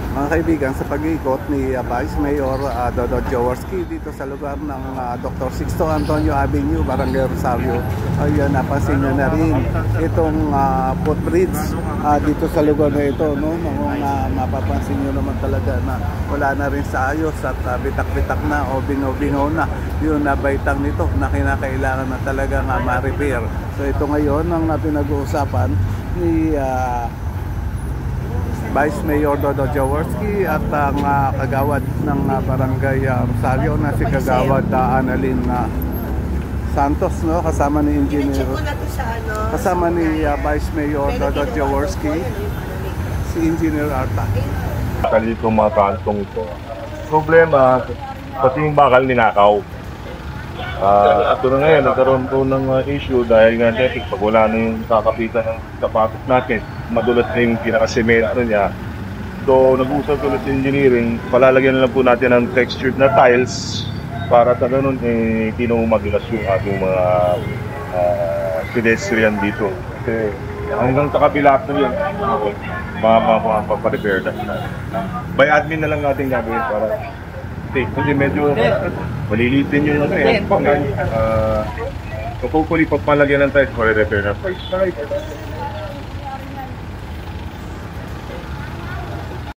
Mga kaibigan, sa pag-iikot ni Vice Mayor Dodot Jaworski dito sa lugar ng Dr. Sixto Antonio Avenue, Barangay Rosario. Ayun, napansin nyo na rin itong footbridge dito sa lugar na ito. No? Mapapansin nyo naman talaga na wala na rin sa ayos at bitak-bitak na o bingo-bingo na yung nabaitang nito na kinakailangan na talaga ma-repair. So ito ngayon ang pinag-uusapan ni Vice Mayor Dodot Jaworski at ang kagawad ng Barangay Rosario na si Kagawad Annalyn Santos, no? Kasama ni Engineer, kasama ni Vice Mayor Dodot Jaworski, si Engineer Arta. Dito mga kantong ito. Problema, pati yung bakal ninakaw. Ito na ngayon, nagkaroon po ng issue dahil nga dito, pag wala na yung kakapitan ng sapatos natin, madulas na yung pinakasemento niya. So, nag-usap ulit sa engineering, palalagyan na lang po natin ng textured na tiles para sa ganun, hindi na madulas yung ating mga pedestrian dito. Kasi hanggang sa kabila po yun, mapaparepair na. By admin na lang natin gagawin para kasi medyo malilitin yung hopefully pag palagyan ng tiles, repair na.